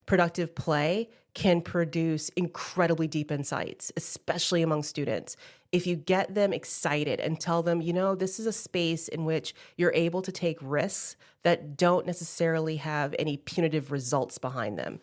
productive play can produce incredibly deep insights, especially among students. If you get them excited and tell them, this is a space in which you're able to take risks that don't necessarily have any punitive results behind them.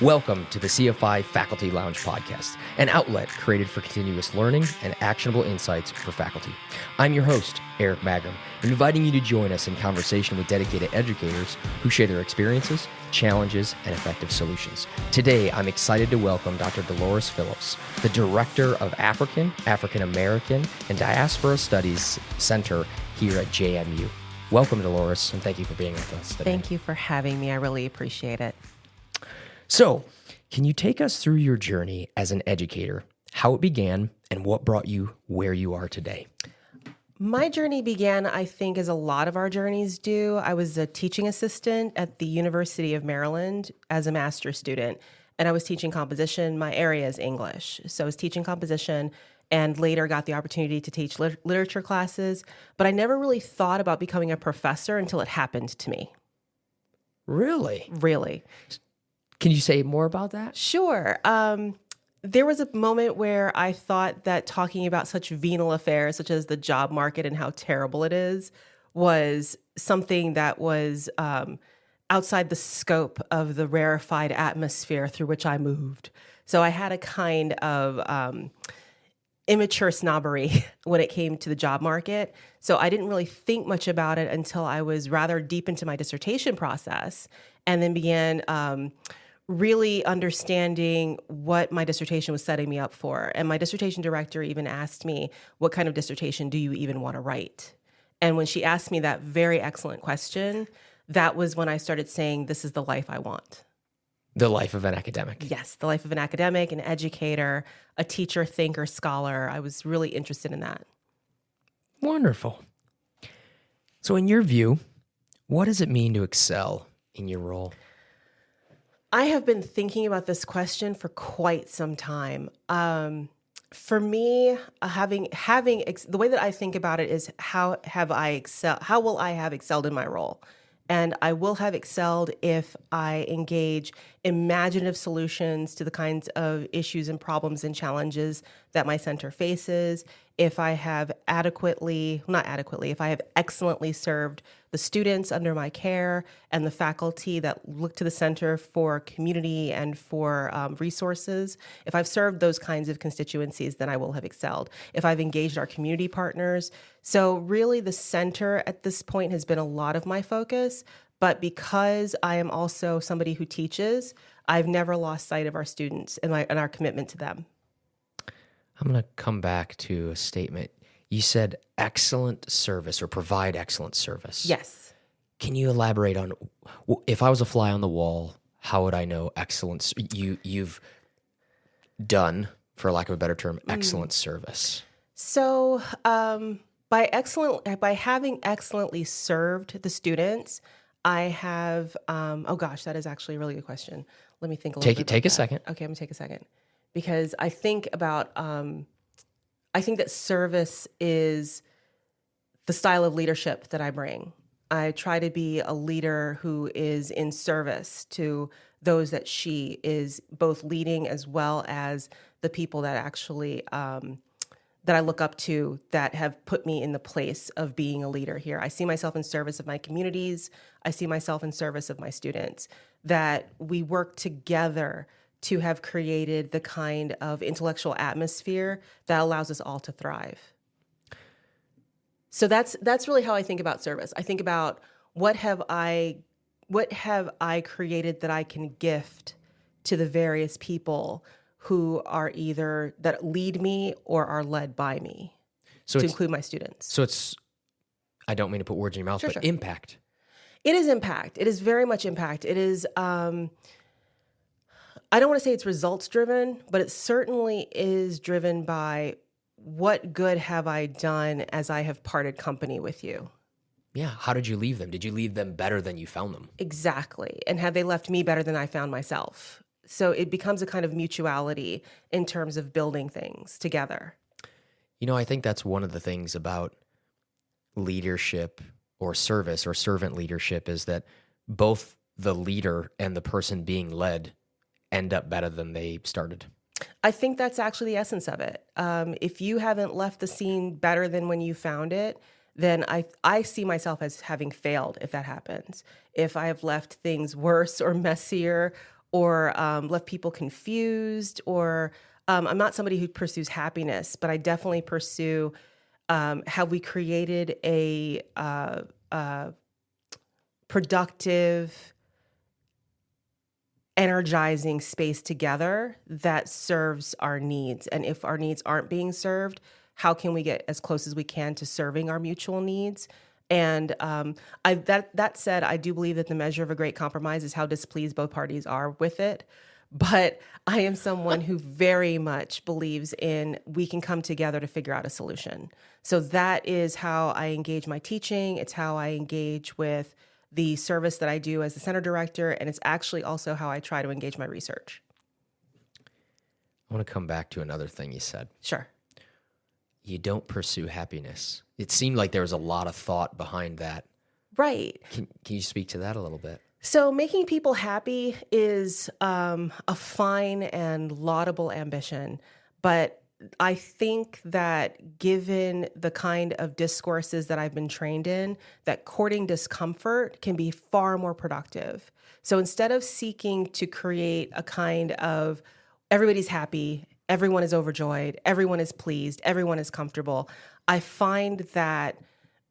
Welcome to the CFI Faculty Lounge Podcast, an outlet created for continuous learning and actionable insights for faculty. I'm your host, Eric Magrum, inviting you to join us in conversation with dedicated educators who share their experiences, challenges, and effective solutions. Today, I'm excited to welcome Dr. Delores Phillips, the Director of African, African American, and Diaspora Studies Center here at JMU. Welcome, Delores, and thank you for being with us today. Thank you for having me. I really appreciate it. So, can you take us through your journey as an educator, how it began, and what brought you where you are today? My journey began, I think, as a lot of our journeys do. I was a teaching assistant at the University of Maryland as a master's student, and I was teaching composition. My area is English, so I was teaching composition and later got the opportunity to teach literature classes, but I never really thought about becoming a professor until it happened to me. Really? Really. Can you say more about that? Sure. There was a moment where I thought that talking about such venal affairs, such as the job market and how terrible it is, was something that was outside the scope of the rarefied atmosphere through which I moved. So I had a kind of immature snobbery when it came to the job market. So I didn't really think much about it until I was rather deep into my dissertation process and then began really understanding what my dissertation was setting me up for. And my dissertation director even asked me, what kind of dissertation do you even want to write? And when she asked me that very excellent question, that was when I started saying, this is the life I want. The life of an academic. Yes, the life of an academic, an educator, a teacher, thinker, scholar. I was really interested in that. Wonderful. So in your view, what does it mean to excel in your role? I have been thinking about this question for quite some time. For me, the way that I think about it is how will I have excelled in my role? And I will have excelled if I engage imaginative solutions to the kinds of issues and problems and challenges that my center faces, if I have if I have excellently served the students under my care and the faculty that look to the center for community and for resources. If I've served those kinds of constituencies, then I will have excelled. If I've engaged our community partners. So really the center at this point has been a lot of my focus, but because I am also somebody who teaches, I've never lost sight of our students and our commitment to them. I'm going to come back to a statement. You said excellent service or provide excellent service. Yes. Can you elaborate on, if I was a fly on the wall, how would I know excellence? You've done, for lack of a better term, excellent service. So by having excellently served the students, I have, that is actually a really good question. Let me think a little bit. Take a second. Okay, I'm gonna take a second. Because I think about, I think that service is the style of leadership that I bring. I try to be a leader who is in service to those that she is both leading as well as the people that actually, that I look up to that have put me in the place of being a leader here. I see myself in service of my communities. I see myself in service of my students, that we work together to have created the kind of intellectual atmosphere that allows us all to thrive. So that's really how I think about service. I think about what have I created that I can gift to the various people who are either that lead me or are led by me, to include my students. So it's, I don't mean to put words in your mouth, Sure. Impact. It is impact. It is very much impact. It is, I don't want to say it's results driven, but it certainly is driven by what good have I done as I have parted company with you. Yeah. How did you leave them? Did you leave them better than you found them? Exactly. And have they left me better than I found myself? So it becomes a kind of mutuality in terms of building things together. I think that's one of the things about leadership or service or servant leadership is that both the leader and the person being led end up better than they started? I think that's actually the essence of it. If you haven't left the scene better than when you found it, then I see myself as having failed if that happens. If I have left things worse or messier or left people confused, or I'm not somebody who pursues happiness, but I definitely pursue have we created a productive, energizing space together that serves our needs. And if our needs aren't being served, how can we get as close as we can to serving our mutual needs? And that said, I do believe that the measure of a great compromise is how displeased both parties are with it. But I am someone who very much believes in we can come together to figure out a solution. So that is how I engage my teaching. It's how I engage with the service that I do as the center director, and it's actually also how I try to engage my research. I want to come back to another thing you said. Sure. You don't pursue happiness. It seemed like there was a lot of thought behind that. Right. Can you speak to that a little bit? So making people happy is a fine and laudable ambition, but I think that given the kind of discourses that I've been trained in, that courting discomfort can be far more productive. So instead of seeking to create a kind of everybody's happy, everyone is overjoyed, everyone is pleased, everyone is comfortable, I find that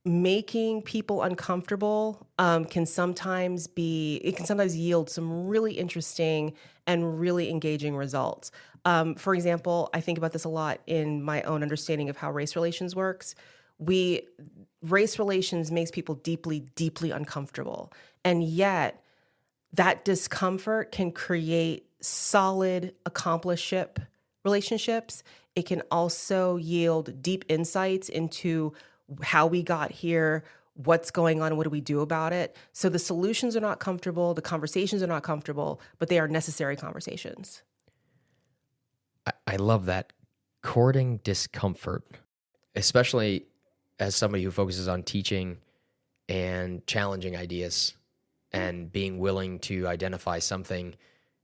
making people uncomfortable can sometimes yield some really interesting and really engaging results. For example, I think about this a lot in my own understanding of how race relations works. Race relations makes people deeply, deeply uncomfortable. And yet that discomfort can create solid accompliceship relationships. It can also yield deep insights into how we got here, what's going on, what do we do about it. So the solutions are not comfortable, the conversations are not comfortable, but they are necessary conversations. I love that. Courting discomfort, especially as somebody who focuses on teaching and challenging ideas and being willing to identify something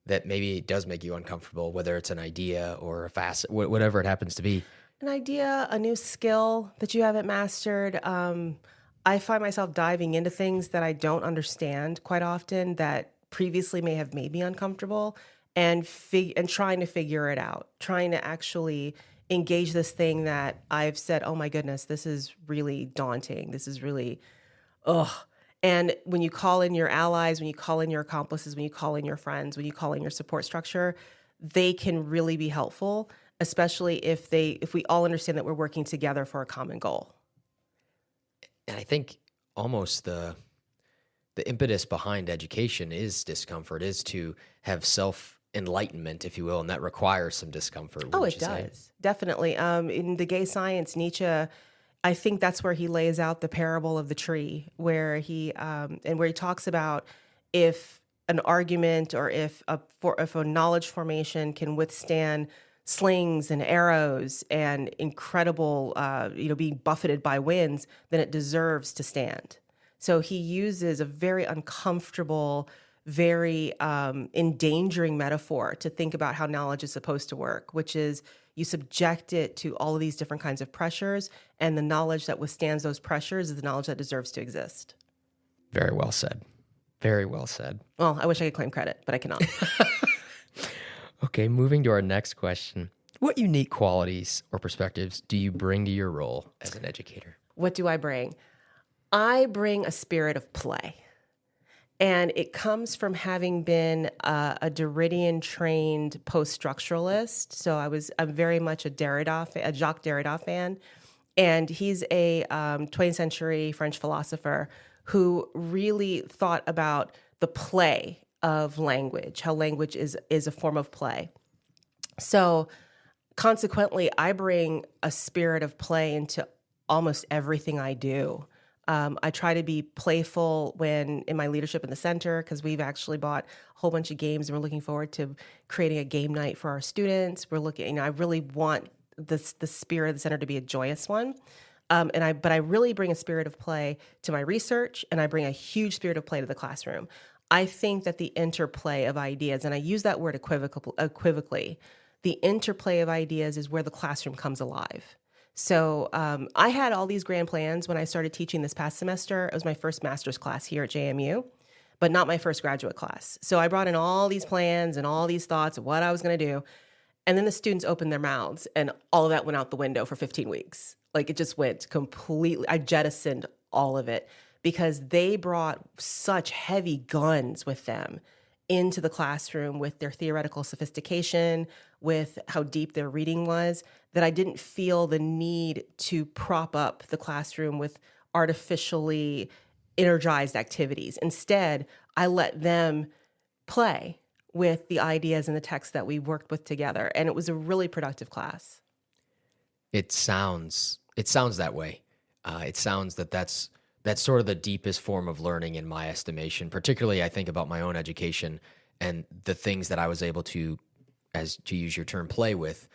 that maybe does make you uncomfortable, whether it's an idea or a facet, whatever it happens to be. An idea, a new skill that you haven't mastered. I find myself diving into things that I don't understand quite often that previously may have made me uncomfortable, and trying to figure it out, trying to actually engage this thing that I've said, oh my goodness, this is really daunting. This is really, ugh. And when you call in your allies, when you call in your accomplices, when you call in your friends, when you call in your support structure, they can really be helpful, especially if we all understand that we're working together for a common goal. And I think almost the impetus behind education is discomfort, is to have self-enlightenment, if you will, and that requires some discomfort. Oh, it does. Definitely. In the gay science, Nietzsche, I think that's where he lays out the parable of the tree, where he talks about if an argument or if a knowledge formation can withstand slings and arrows and incredible, being buffeted by winds, then it deserves to stand. So he uses a very uncomfortable, very endangering metaphor to think about how knowledge is supposed to work, which is you subject it to all of these different kinds of pressures, and the knowledge that withstands those pressures is the knowledge that deserves to exist. Very well said. Very well said. Well, I wish I could claim credit, but I cannot. Okay, moving to our next question. What unique qualities or perspectives do you bring to your role as an educator? What do I bring? I bring a spirit of play. And it comes from having been a Derridian-trained post-structuralist. So I'm very much a Jacques Derrida fan. And he's a 20th century French philosopher who really thought about the play of language, how language is a form of play. So consequently, I bring a spirit of play into almost everything I do. I try to be playful in my leadership in the center, because we've actually bought a whole bunch of games and we're looking forward to creating a game night for our students. I really want the spirit of the center to be a joyous one. But I really bring a spirit of play to my research, and I bring a huge spirit of play to the classroom. I think that the interplay of ideas, and I use that word equivocally, the interplay of ideas is where the classroom comes alive. So I had all these grand plans when I started teaching this past semester. It was my first master's class here at JMU, but not my first graduate class. So I brought in all these plans and all these thoughts of what I was going to do. And then the students opened their mouths and all of that went out the window for 15 weeks. Like it just went completely, I jettisoned all of it because they brought such heavy guns with them into the classroom with their theoretical sophistication, with how deep their reading was, that I didn't feel the need to prop up the classroom with artificially energized activities. Instead, I let them play with the ideas and the texts that we worked with together. And it was a really productive class. It sounds that way. It sounds that's sort of the deepest form of learning in my estimation. Particularly, I think about my own education and the things that I was able to, as to use your term, play with,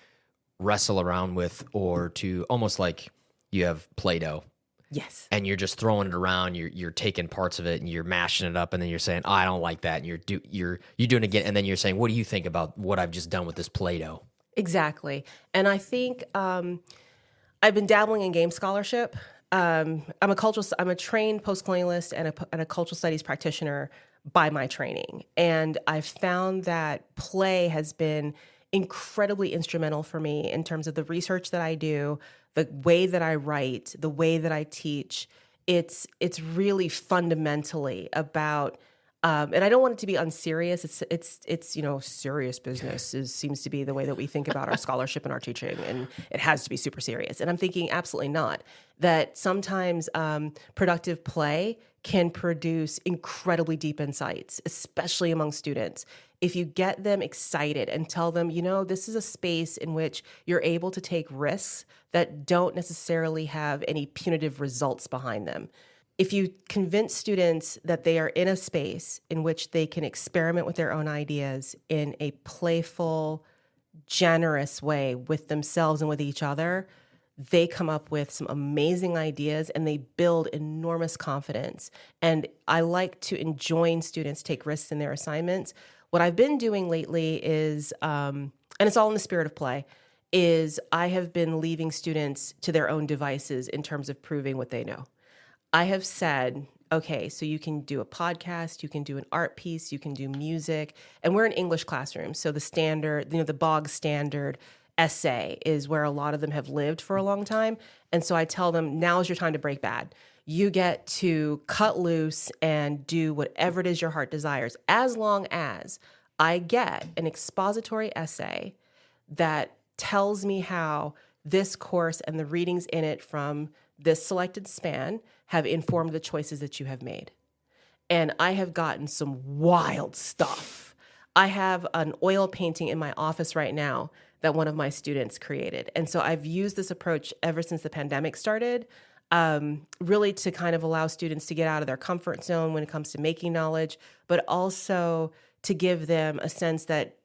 wrestle around with, or to almost like you have Play-Doh. Yes. And you're just throwing it around. You're taking parts of it and you're mashing it up, and then you're saying, "Oh, I don't like that," and you're doing it again, and then you're saying, "What do you think about what I've just done with this Play-Doh?" Exactly. And I think I've been dabbling in game scholarship. I'm a trained post-colonialist and a cultural studies practitioner by my training. And I've found that play has been incredibly instrumental for me in terms of the research that I do, the way that I write, the way that I teach. It's really fundamentally about, and I don't want it to be unserious. It's serious business seems to be the way that we think about our scholarship and our teaching, and it has to be super serious. And I'm thinking absolutely not. That sometimes productive play can produce incredibly deep insights, especially among students. If you get them excited and tell them, this is a space in which you're able to take risks that don't necessarily have any punitive results behind them. If you convince students that they are in a space in which they can experiment with their own ideas in a playful, generous way with themselves and with each other, they come up with some amazing ideas and they build enormous confidence. And I like to enjoin students take risks in their assignments. What I've been doing lately is, and it's all in the spirit of play, is I have been leaving students to their own devices in terms of proving what they know. I have said, okay, so you can do a podcast, you can do an art piece, you can do music, and we're an English classroom. So the standard, the bog standard essay is where a lot of them have lived for a long time. And so I tell them, now is your time to break bad. You get to cut loose and do whatever it is your heart desires, as long as I get an expository essay that tells me how this course and the readings in it from this selected span have informed the choices that you have made. And I have gotten some wild stuff. I have an oil painting in my office right now that one of my students created. And so I've used this approach ever since the pandemic started, really to kind of allow students to get out of their comfort zone when it comes to making knowledge, but also to give them a sense that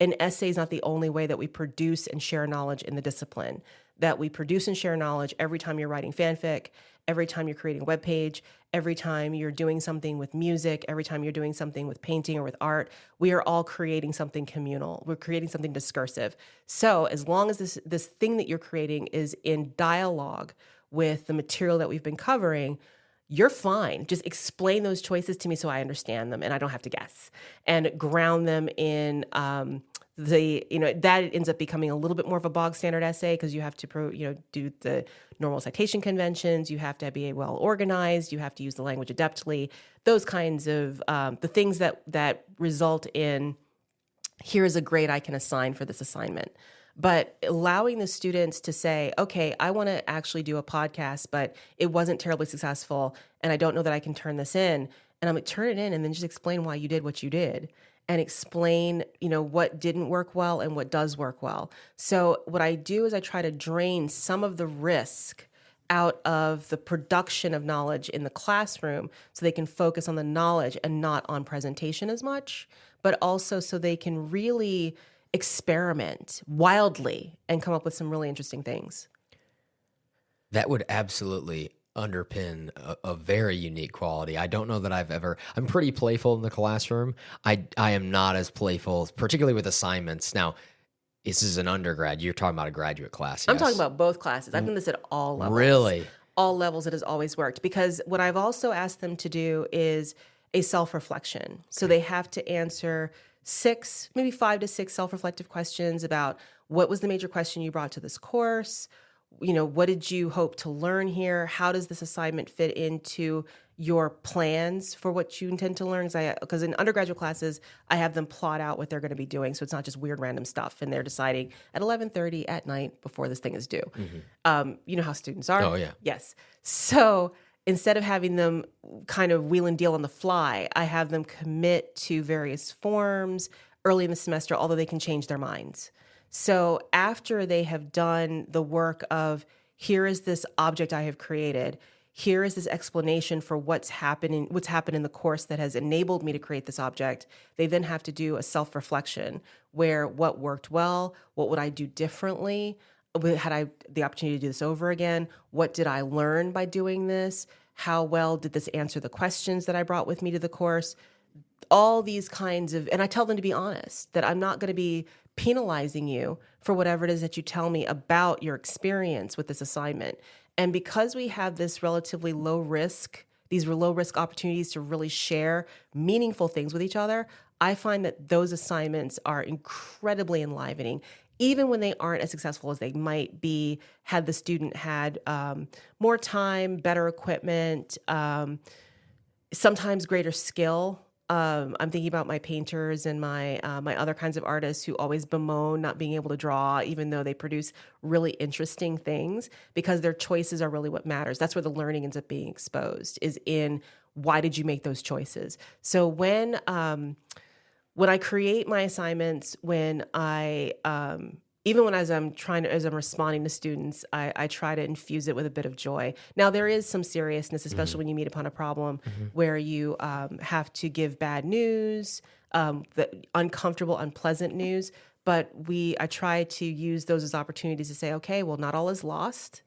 an essay is not the only way that we produce and share knowledge in the discipline, that we produce and share knowledge every time you're writing fanfic, every time you're creating a webpage, every time you're doing something with music, every time you're doing something with painting or with art. We are all creating something communal. We're creating something discursive. So as long as this thing that you're creating is in dialogue with the material that we've been covering, you're fine. Just explain those choices to me so I understand them and I don't have to guess, and ground them in that ends up becoming a little bit more of a bog standard essay because you have to do the normal citation conventions. You have to be well organized. You have to use the language adeptly. Those kinds of the things that result in, here is a grade I can assign for this assignment. But allowing the students to say, okay, I want to actually do a podcast, but it wasn't terribly successful, and I don't know that I can turn this in. And I'm like, turn it in and then just explain why you did what you did. And explain, what didn't work well and what does work well. So what I do is I try to drain some of the risk out of the production of knowledge in the classroom so they can focus on the knowledge and not on presentation as much, but also so they can really experiment wildly and come up with some really interesting things. That would absolutely underpin a very unique quality. I don't know that I'm pretty playful in the classroom. I am not as playful, particularly with assignments. Now, this is an undergrad. You're talking about a graduate class, yes? I'm talking about both classes. I've done this at all levels. Really? All levels, it has always worked. Because what I've also asked them to do is a self-reflection. So they have to answer 6, maybe 5 to 6 self-reflective questions about what was the major question you brought to this course? What did you hope to learn here? How does this assignment fit into your plans for what you intend to learn? Because in undergraduate classes, I have them plot out what they're going to be doing. So it's not just weird random stuff. And they're deciding at 11:30 at night before this thing is due. You know how students are? Oh, yeah. Yes. So instead of having them kind of wheel and deal on the fly, I have them commit to various forms early in the semester, although they can change their minds. So after they have done the work of, here is this object I have created, here is this explanation for what's happened in the course that has enabled me to create this object, they then have to do a self-reflection where what worked well, what would I do differently, had I the opportunity to do this over again, what did I learn by doing this, how well did this answer the questions that I brought with me to the course, all these kinds of, and I tell them to be honest, that I'm not going to be penalizing you for whatever it is that you tell me about your experience with this assignment. And because we have this relatively low risk, these were low risk opportunities to really share meaningful things with each other, I find that those assignments are incredibly enlivening, even when they aren't as successful as they might be had the student had more time, better equipment, sometimes greater skill. I'm thinking about my painters and my other kinds of artists who always bemoan not being able to draw, even though they produce really interesting things, because their choices are really what matters. That's where the learning ends up being exposed, is in why did you make those choices. So when I create my assignments, as I'm responding to students, I try to infuse it with a bit of joy. Now, there is some seriousness, especially when you meet upon a problem where you have to give bad news, the uncomfortable, unpleasant news. But I try to use those as opportunities to say, okay, well, not all is lost.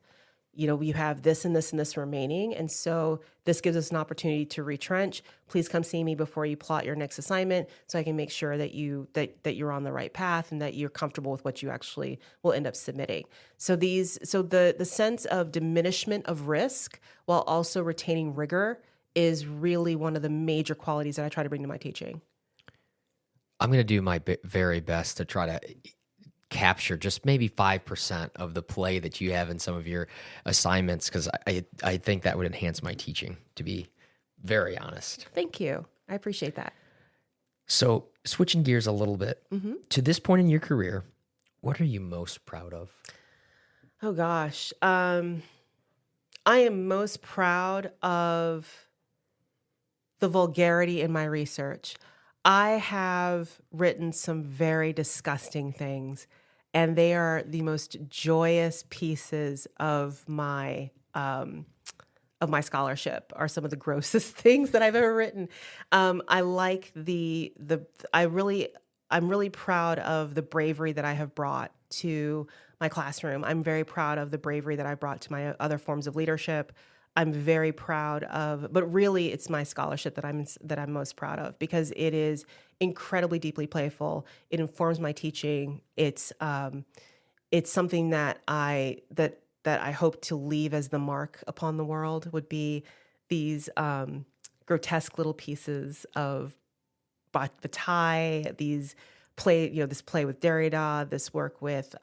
You have this and this and this remaining. And so this gives us an opportunity to retrench. Please come see me before you plot your next assignment so I can make sure that you're on the right path and that you're comfortable with what you actually will end up submitting. So the sense of diminishment of risk while also retaining rigor is really one of the major qualities that I try to bring to my teaching. I'm going to do my very best to try to capture just maybe 5% of the play that you have in some of your assignments, because I think that would enhance my teaching, to be very honest. Thank you. I appreciate that. So switching gears a little bit, to this point in your career, what are you most proud of? Oh, gosh. I am most proud of the vulgarity in my research. I have written some very disgusting things, and they are the most joyous pieces of my scholarship, are some of the grossest things that I've ever written. I'm really proud of the bravery that I have brought to my classroom. I'm very proud of the bravery that I brought to my other forms of leadership. I'm very proud of, but really it's my scholarship that I'm most proud of, because it is incredibly deeply playful. It informs my teaching. It's something that I hope to leave as the mark upon the world, would be these grotesque little pieces of Bataille, this play with Derrida, this work with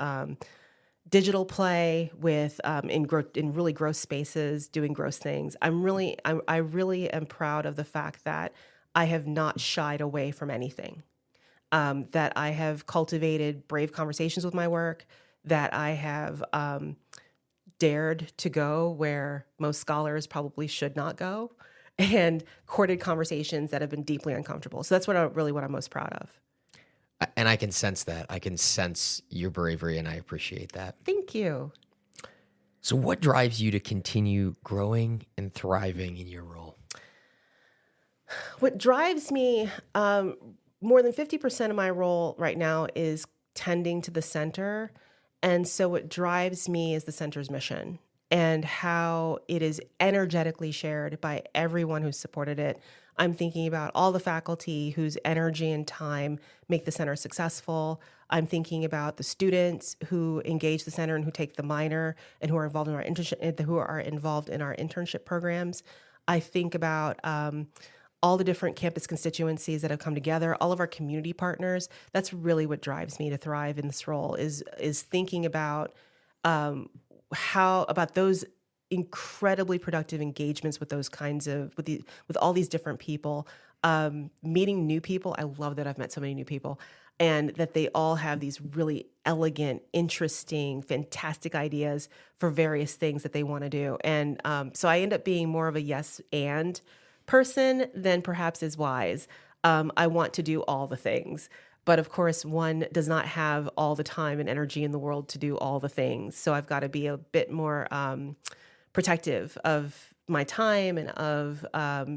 digital play with in really gross spaces, doing gross things. I really am proud of the fact that I have not shied away from anything, that I have cultivated brave conversations with my work, that I have dared to go where most scholars probably should not go, and courted conversations that have been deeply uncomfortable. So that's what I'm most proud of. And I can sense that. I can sense your bravery, and I appreciate that. Thank you. So what drives you to continue growing and thriving in your role? What drives me, more than 50% of my role right now is tending to the center. And so what drives me is the center's mission. and how it is energetically shared by everyone who supported it. I'm thinking about all the faculty whose energy and time make the center successful. I'm thinking about the students who engage the center and who take the minor and who are involved in our internship programs. I think about all the different campus constituencies that have come together, all of our community partners. That's really what drives me to thrive in this role is thinking about about those incredibly productive engagements with those kinds of with all these different people, meeting new people. I love that I've met so many new people, and that they all have these really elegant, interesting, fantastic ideas for various things that they want to do. And so I end up being more of a yes and person than perhaps is wise. I want to do all the things. But of course, one does not have all the time and energy in the world to do all the things. So I've got to be a bit more protective of my time and of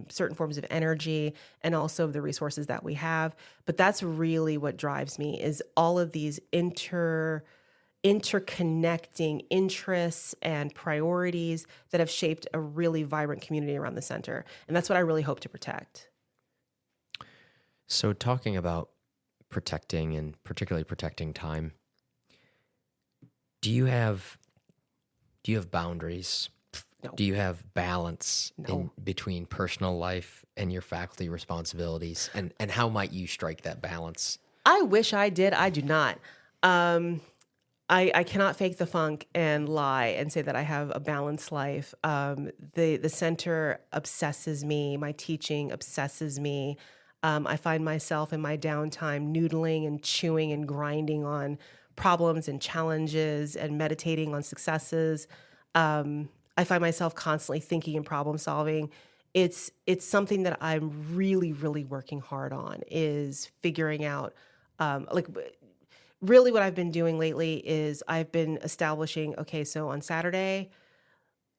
certain forms of energy and also of the resources that we have. But that's really what drives me is all of these interconnecting interests and priorities that have shaped a really vibrant community around the center. And that's what I really hope to protect. So talking about protecting and particularly protecting time, do you have boundaries? No. Do you have balance No. between personal life and your faculty responsibilities? And how might you strike that balance? I wish I did. I do not. I cannot fake the funk and lie and say that I have a balanced life. The center obsesses me. My teaching obsesses me. I find myself in my downtime noodling and chewing and grinding on problems and challenges and meditating on successes. I find myself constantly thinking and problem solving. It's something that I'm really, really working hard on is figuring out, really what I've been doing lately is I've been establishing, okay, so on Saturday,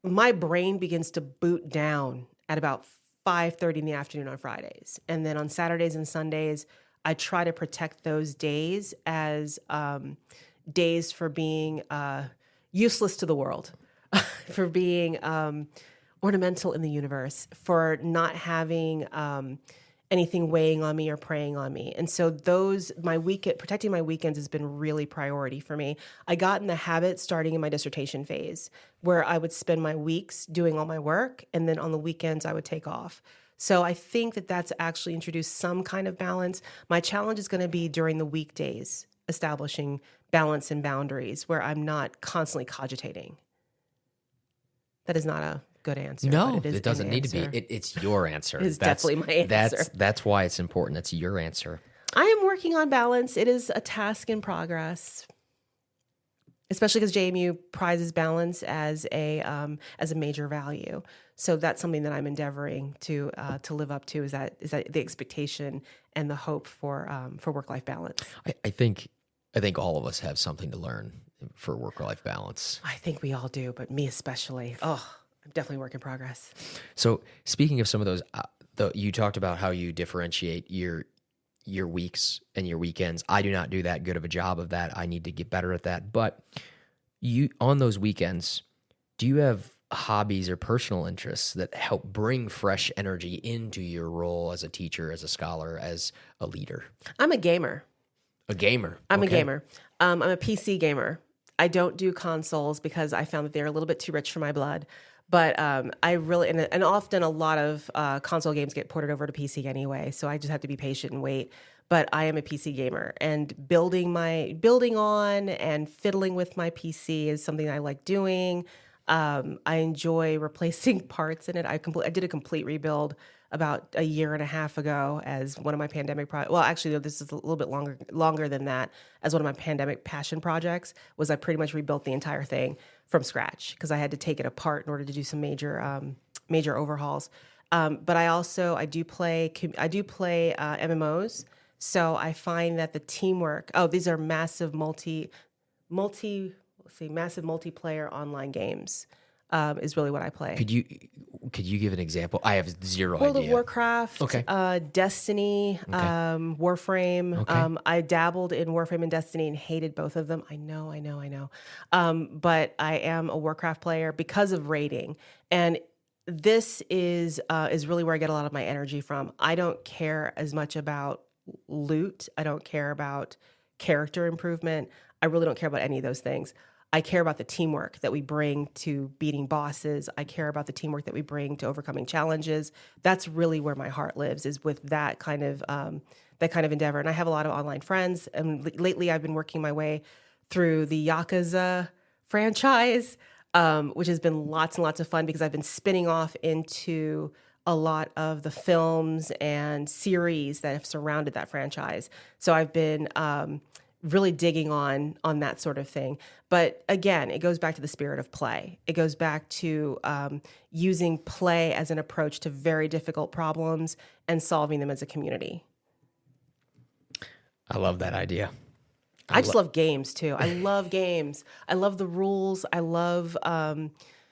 my brain begins to boot down at about 5:30 in the afternoon on Fridays. And then on Saturdays and Sundays, I try to protect those days as days for being useless to the world, for being ornamental in the universe, for not having anything weighing on me or preying on me. And so protecting my weekends has been really priority for me. I got in the habit starting in my dissertation phase where I would spend my weeks doing all my work and then on the weekends I would take off. So I think that that's actually introduced some kind of balance. My challenge is going to be during the weekdays, establishing balance and boundaries where I'm not constantly cogitating. That is not a good answer. No, but it doesn't need to be. It's your answer. It's definitely my answer. That's why it's important. That's your answer. I am working on balance. It is a task in progress, especially because JMU prizes balance as a major value. So that's something that I'm endeavoring to live up to. Is that the expectation and the hope for work-life balance? I think all of us have something to learn for work-life balance. I think we all do, but me especially. Oh, I'm definitely a work in progress. So speaking of some of those, you talked about how you differentiate your weeks and your weekends. I do not do that good of a job of that. I need to get better at that. But you, on those weekends, do you have hobbies or personal interests that help bring fresh energy into your role as a teacher, as a scholar, as a leader? I'm a gamer. A gamer. I'm a gamer. I'm a PC gamer. I don't do consoles because I found that they're a little bit too rich for my blood. But I really, and often a lot of console games get ported over to PC anyway, so I just have to be patient and wait. But I am a PC gamer, and building on and fiddling with my PC is something I like doing. I enjoy replacing parts in it. I did a complete rebuild about a year and a half ago as one of my pandemic projects. Well, actually, this is a little bit longer than that. As one of my pandemic passion projects was I pretty much rebuilt the entire thing from scratch because I had to take it apart in order to do some major overhauls. But I do play MMOs. So I find that the teamwork. Oh, these are massive multiplayer online games. is really what I play. Could you give an example? I have zero World idea. of Warcraft, Okay. Destiny, Warframe. Okay. I dabbled in Warframe and Destiny and hated both of them. I know. But I am a Warcraft player because of raiding, and this is really where I get a lot of my energy from. I don't care as much about loot. I don't care about character improvement. I really don't care about any of those things. I care about the teamwork that we bring to beating bosses. I care about the teamwork that we bring to overcoming challenges. That's really where my heart lives, is with that kind of endeavor. And I have a lot of online friends. And lately, I've been working my way through the Yakuza franchise, which has been lots and lots of fun because I've been spinning off into a lot of the films and series that have surrounded that franchise. So I've been really digging on that sort of thing. But again, it goes back to the spirit of play. It goes back to using play as an approach to very difficult problems and solving them as a community. I love that idea. I just love games too. I love games. I love the rules. I love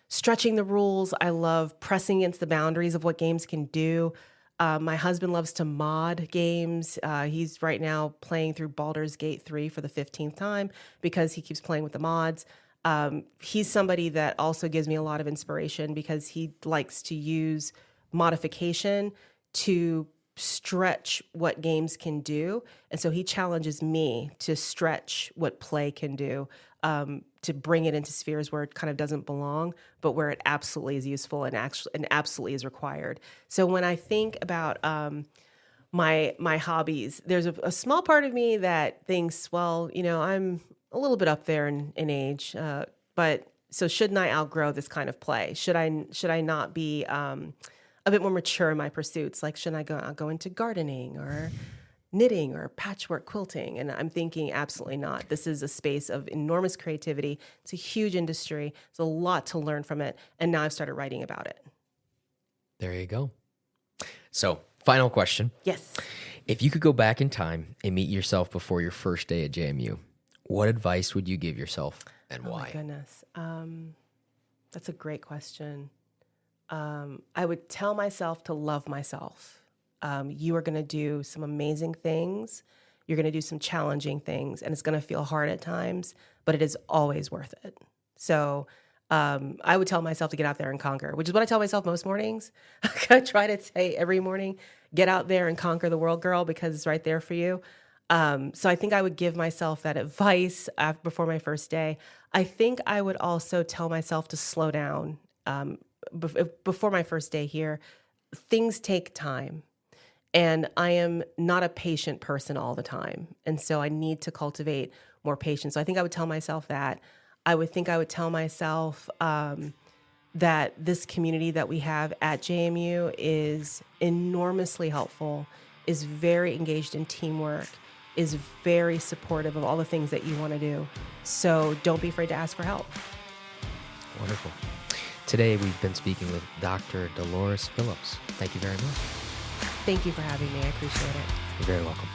stretching the rules. I love pressing against the boundaries of what games can do. My husband loves to mod games. He's right now playing through Baldur's Gate 3 for the 15th time because he keeps playing with the mods. He's somebody that also gives me a lot of inspiration because he likes to use modification to stretch what games can do. And so he challenges me to stretch what play can do, to bring it into spheres where it kind of doesn't belong, but where it absolutely is useful and absolutely is required. So when I think about my hobbies, there's a small part of me that thinks, well, I'm a little bit up there in age, but so shouldn't I outgrow this kind of play? Should I not be a bit more mature in my pursuits? Like, should I go into gardening or knitting or patchwork quilting? And I'm thinking, absolutely not. This is a space of enormous creativity. It's a huge industry. There's a lot to learn from it. And now I've started writing about it. There you go. So, final question. Yes. If you could go back in time and meet yourself before your first day at JMU, what advice would you give yourself and why? Oh my goodness. That's a great question. I would tell myself to love myself. You are going to do some amazing things. You're going to do some challenging things, and it's going to feel hard at times, but it is always worth it. So I would tell myself to get out there and conquer, which is what I tell myself most mornings. I try to say every morning, get out there and conquer the world, girl, because it's right there for you. So I think I would give myself that advice before my first day. I think I would also tell myself to slow down. Before my first day here, things take time, and I am not a patient person all the time. And so I need to cultivate more patience. So I think I would tell myself that. I would tell myself that this community that we have at JMU is enormously helpful, is very engaged in teamwork, is very supportive of all the things that you want to do. So don't be afraid to ask for help. Wonderful. Today, we've been speaking with Dr. Delores Phillips. Thank you very much. Thank you for having me. I appreciate it. You're very welcome.